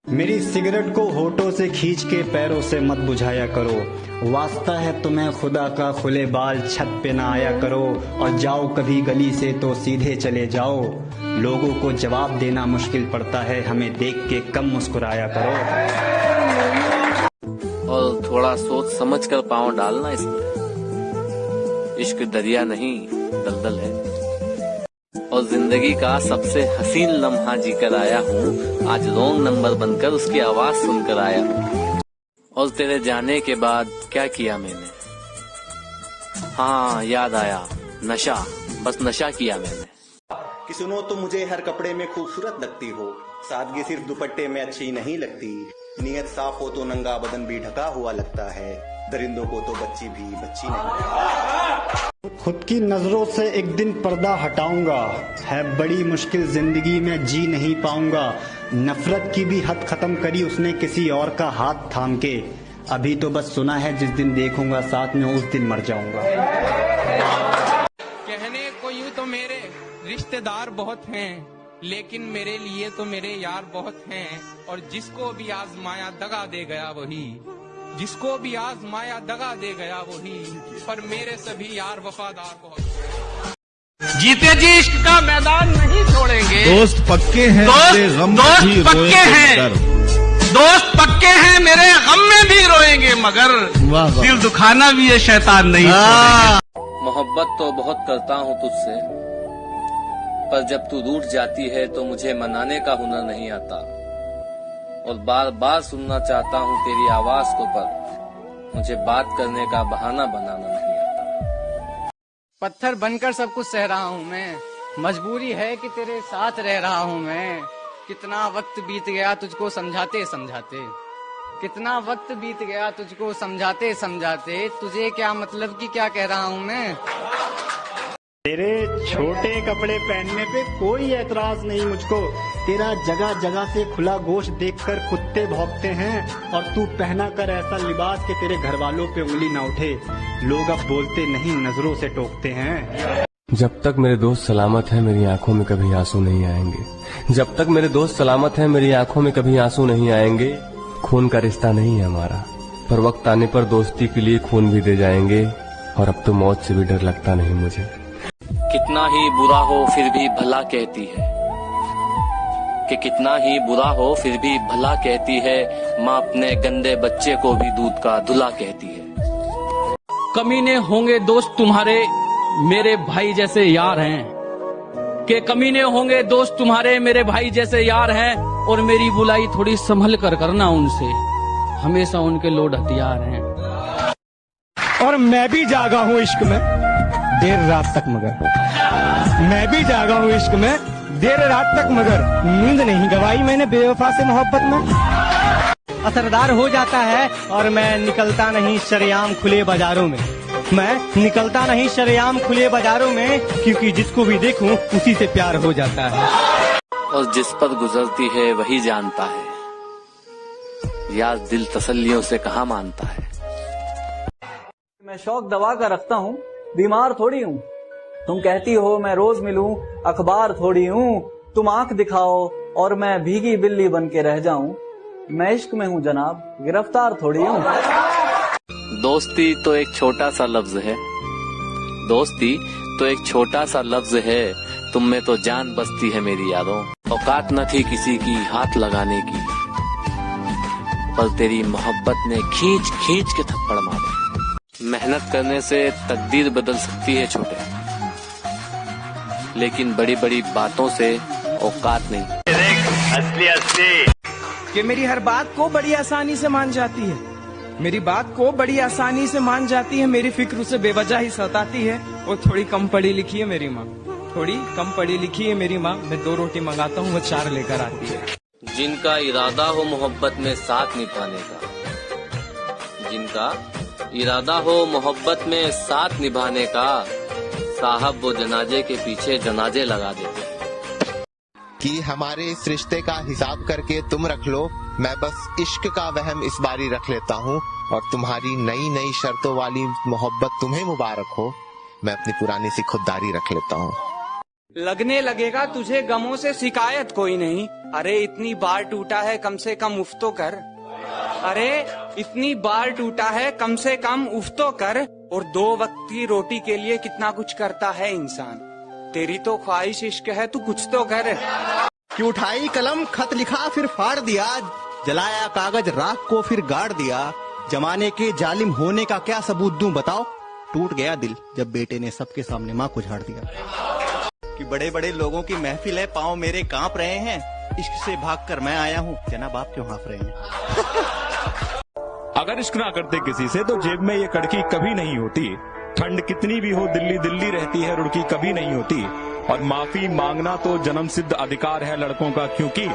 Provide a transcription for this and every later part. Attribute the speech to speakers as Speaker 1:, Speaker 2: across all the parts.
Speaker 1: मेरी सिगरेट को होठों से खींच के पैरों से मत बुझाया करो। वास्ता है तुम्हें खुदा का, खुले बाल छत पे ना आया करो। और जाओ कभी गली से तो सीधे चले जाओ। लोगों को जवाब देना मुश्किल पड़ता है, हमें देख के कम मुस्कुराया करो।
Speaker 2: और थोड़ा सोच समझ कर पाँव डालना इसमें। इश्क दरिया नहीं दलदल है। और जिंदगी का सबसे हसीन लम्हा जीकर आया हूँ। आज रॉन्ग नंबर बनकर उसकी आवाज सुनकर आया हूँ। और तेरे जाने के बाद क्या किया मैंने, हाँ याद आया, नशा, बस नशा किया मैंने।
Speaker 3: कि सुनो तो मुझे हर कपड़े में खूबसूरत लगती हो। सादगी सिर्फ दुपट्टे में अच्छी नहीं लगती। नीयत साफ हो तो नंगा बदन भी ढका हुआ लगता है। दरिंदों को तो बच्ची भी बच्ची नहीं।
Speaker 1: खुद की नजरों से एक दिन पर्दा हटाऊंगा। है बड़ी मुश्किल जिंदगी में जी नहीं पाऊंगा। नफरत की भी हद खत्म करी उसने किसी और का हाथ थाम के। अभी तो बस सुना है जिस दिन देखूंगा साथ में उस दिन मर जाऊंगा।
Speaker 4: कहने को यूं तो मेरे रिश्तेदार बहुत हैं, लेकिन मेरे लिए तो मेरे यार बहुत हैं। और जिसको भी आजमाया दगा दे गया वही, जिसको भी आजमाया दगा दे गया वही। पर मेरे सभी यार वफादार बहुत। जीते जी इश्क का मैदान नहीं छोड़ेंगे।
Speaker 5: दोस्त पक्के हैं,
Speaker 4: दोस्त पक्के हैं, दोस्त पक्के हैं, मेरे गम में भी रोएंगे, मगर दिल दुखाना भी ये शैतान नहीं छोड़ेंगे।
Speaker 2: मोहब्बत तो बहुत करता हूँ तुझसे, पर जब तू रूठ जाती है तो मुझे मनाने का हुनर नहीं आता। और बार बार सुनना चाहता हूँ तेरी आवाज को, पर मुझे बात करने का बहाना बनाना नहीं आता।
Speaker 6: पत्थर बनकर सब कुछ सह रहा हूँ मैं, मजबूरी है कि तेरे साथ रह रहा हूँ मैं। कितना वक्त बीत गया तुझको समझाते समझाते, कितना वक्त बीत गया तुझको समझाते समझाते। तुझे क्या मतलब कि क्या कह रहा हूँ मैं।
Speaker 1: तेरे छोटे कपड़े पहनने पे कोई एतराज नहीं मुझको। तेरा जगह जगह से खुला गोश्त देखकर कुत्ते भौंकते हैं। और तू पहना कर ऐसा लिबास कि तेरे घर वालों पे उंगली ना उठे। लोग अब बोलते नहीं, नजरों से टोकते हैं।
Speaker 7: जब तक मेरे दोस्त सलामत हैं मेरी आंखों में कभी आंसू नहीं आएंगे। जब तक मेरे दोस्त सलामत हैं मेरी आंखों में कभी आंसू नहीं आएंगे। खून का रिश्ता नहीं है हमारा, पर वक्त आने पर दोस्ती के लिए खून भी दे जाएंगे। और अब तो मौत से भी डर लगता नहीं मुझे।
Speaker 2: कितना ही बुरा हो फिर भी भला कहती है, कि कितना ही बुरा हो फिर भी भला कहती है। माँ अपने गंदे बच्चे को भी दूध का धुला कहती है।
Speaker 4: कमीने होंगे दोस्त तुम्हारे मेरे भाई जैसे यार हैं, के कमीने होंगे दोस्त तुम्हारे मेरे भाई जैसे यार हैं। और मेरी बुलाई थोड़ी संभल कर करना उनसे, हमेशा उनके लोड हथियार हैं।
Speaker 8: और मैं भी जागा हूँ इश्क में देर रात तक, मगर मैं भी जागा हूँ इश्क में देर रात तक, मगर नींद नहीं गवाई मैंने बेवफा से मोहब्बत में। असरदार हो जाता है और मैं निकलता नहीं शरेआम खुले बाजारों में। मैं निकलता नहीं शरेआम खुले बाजारों में, क्योंकि जिसको भी देखूं उसी से प्यार हो जाता है।
Speaker 2: और जिस पर गुजरती है वही जानता है, यार दिल तसल्लियों से कहाँ मानता है।
Speaker 9: मैं शौक दवा का रखता हूँ, बीमार थोड़ी हूँ। तुम कहती हो मैं रोज मिलूं, अखबार थोड़ी हूँ। तुम आंख दिखाओ और मैं भीगी बिल्ली बन के रह जाऊं। मैं इश्क में हूँ जनाब, गिरफ्तार थोड़ी हूँ।
Speaker 2: दोस्ती तो एक छोटा सा लफ्ज है, दोस्ती तो एक छोटा सा लफ्ज है। तुम में तो जान बसती है मेरी यारों। औकात न थी किसी की हाथ लगाने की, पर तेरी मोहब्बत ने खींच खींच के थप्पड़ मारे। मेहनत करने से तकदीर बदल सकती है छोटे, लेकिन बड़ी बड़ी बातों से औकात नहीं।
Speaker 8: असली कि मेरी हर बात को बड़ी आसानी से मान जाती है, मेरी बात को बड़ी आसानी से मान जाती है। मेरी फिक्र उसे बेवजह ही सताती है। वो थोड़ी कम पढ़ी लिखी है मेरी माँ, थोड़ी कम पढ़ी लिखी है मेरी माँ। मैं 2 रोटी मंगाता हूँ, वो 4 लेकर आती है।
Speaker 2: जिनका इरादा हो मोहब्बत में साथ निभाने का, जिनका इरादा हो मोहब्बत में साथ निभाने का, साहब वो जनाजे के पीछे जनाजे लगा देते हैं।
Speaker 10: कि हमारे इस रिश्ते का हिसाब करके तुम रख लो, मैं बस इश्क का वहम इस बारी रख लेता हूँ। और तुम्हारी नई नई शर्तों वाली मोहब्बत तुम्हें मुबारक हो। मैं अपनी पुरानी सी खुददारी रख लेता हूँ।
Speaker 6: लगने लगेगा तुझे गमों से शिकायत कोई नहीं। अरे इतनी बार टूटा है कम से कम उफ तो कर। अरे इतनी बार टूटा है कम से कम उफ तो कर। और 2 वक्त की रोटी के लिए कितना कुछ करता है इंसान। तेरी तो ख्वाहिश इश्क है, तू कुछ तो कर।
Speaker 3: कि उठाई कलम खत लिखा फिर फाड़ दिया, जलाया कागज राख को फिर गाड़ दिया। जमाने के जालिम होने का क्या सबूत दूं बताओ। टूट गया दिल जब बेटे ने सबके सामने माँ को झाड़ दिया। कि बड़े बड़े लोगों की महफिल है, पाँव मेरे कांप रहे हैं। इश्क से भागकर मैं आया हूँ, जनाब आप क्यों हाँफ रहे हैं।
Speaker 5: अगर इश्क ना करते किसी से तो जेब में ये कड़की कभी नहीं होती। ठंड कितनी भी हो दिल्ली दिल्ली रहती है, रुड़की कभी नहीं होती। और माफी मांगना तो जन्म सिद्ध अधिकार है लड़कों का, क्योंकि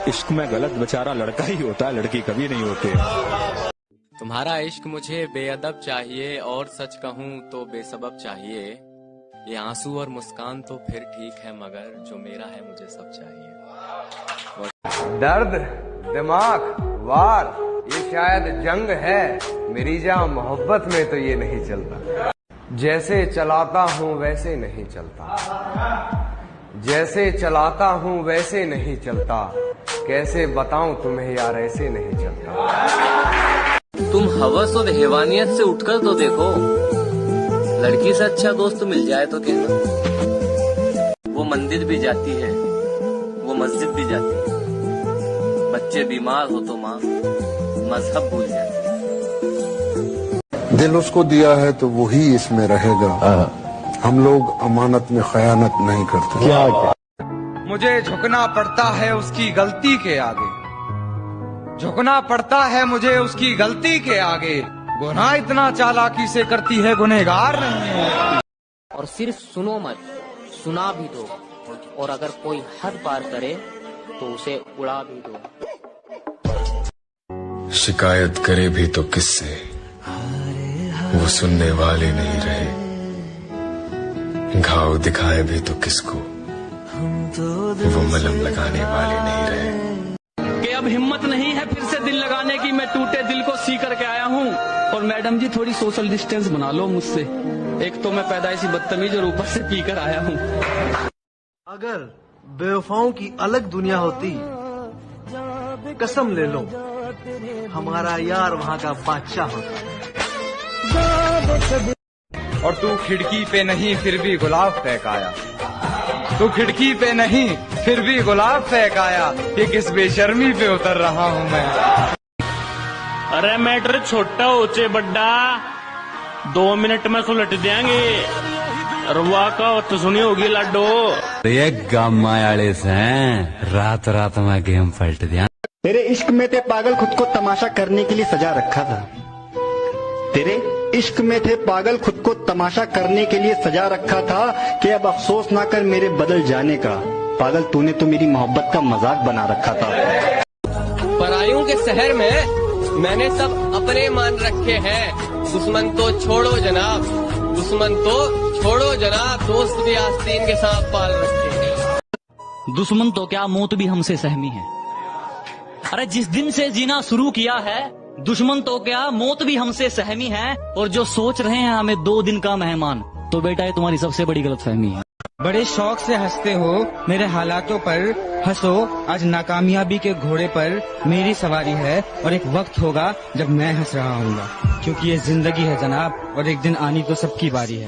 Speaker 5: इश्क में गलत बेचारा लड़का ही होता है, लड़की कभी नहीं होती।
Speaker 2: तुम्हारा इश्क मुझे बेअदब चाहिए और सच कहूँ तो बेसबब चाहिए। ये आंसू और मुस्कान तो फिर ठीक है, मगर जो मेरा है मुझे सब चाहिए।
Speaker 11: दर्द, दिमाग, वार, ये शायद जंग है। मेरी जान मोहब्बत में तो ये नहीं चलता। जैसे चलाता हूँ वैसे नहीं चलता। जैसे चलाता हूँ वैसे नहीं चलता। कैसे बताऊं तुम्हें यार ऐसे नहीं चलता।
Speaker 2: तुम हवस और हैवानियत से उठकर तो देखो। लड़की से अच्छा दोस्त मिल जाए तो कहना। वो मंदिर भी जाती है, वो मस्जिद भी जाती है। बच्चे बीमार हो तो माँ मजहब भूल जाती है।
Speaker 12: दिल उसको दिया है तो वही इसमें रहेगा। हम लोग अमानत में खयानत नहीं करते। क्या
Speaker 11: मुझे झुकना पड़ता है उसकी गलती के आगे। झुकना पड़ता है मुझे उसकी गलती के आगे। गुनाह इतना चालाकी से करती है, गुनहगार नहीं है।
Speaker 13: और सिर्फ सुनो मत, सुना भी दो। और अगर कोई हद पार करे तो उसे उड़ा भी दो।
Speaker 14: शिकायत करे भी तो किससे, वो सुनने वाले नहीं रहे। घाव दिखाए भी तो किसको, वो मलहम लगाने वाले नहीं रहे।
Speaker 15: कि अब हिम्मत नहीं है फिर से दिल लगाने की, मैं टूटे दिल को सी करके आया हूँ। और मैडम जी थोड़ी सोशल डिस्टेंस बना लो मुझसे। एक तो मैं पैदाइशी बदतमीज और ऊपर से पीकर आया हूँ।
Speaker 16: अगर बेवफाओं की अलग दुनिया होती, कसम ले लो हमारा यार वहाँ का बादशाह होता।
Speaker 11: और तू खिड़की पे नहीं फिर भी गुलाब फेंकाया। तू खिड़की पे नहीं फिर भी गुलाब फेंकाया। ये किस बेशर्मी पे उतर रहा हूँ मैं।
Speaker 17: अरे मैटर छोटा होचे बड्डा, 2 मिनट में सुलट देंगे। रुआ का तो सुनी होगी लाडो।
Speaker 18: ये गामा वाले से रात रात में गेम पलट दिया।
Speaker 1: तेरे इश्क में थे पागल खुद को तमाशा करने के लिए सजा रखा था। तेरे इश्क में थे पागल खुद को तमाशा करने के लिए सजा रखा था कि अब अफसोस ना कर मेरे बदल जाने का। पागल तूने तो मेरी मोहब्बत का मजाक बना रखा था।
Speaker 19: परायों के शहर में मैंने सब अपने मान रखे हैं। दुश्मन तो छोड़ो जनाब, दुश्मन तो छोड़ो जनाब। दोस्त भी आस्तीन के साथ पाल रखे हैं।
Speaker 20: दुश्मन तो क्या मौत भी हमसे सहमी है। अरे जिस दिन से जीना शुरू किया है, दुश्मन तो क्या मौत भी हमसे सहमी है। और जो सोच रहे हैं हमें 2 दिन का मेहमान, तो बेटा ये तुम्हारी सबसे बड़ी गलतफहमी है।
Speaker 8: बड़े शौक से हंसते हो मेरे हालातों पर, हंसो आज नाकामयाबी के घोड़े पर मेरी सवारी है। और एक वक्त होगा जब मैं हंस रहा हूँगा, क्योंकि ये जिंदगी है जनाब, और एक दिन आनी तो सबकी बारी है।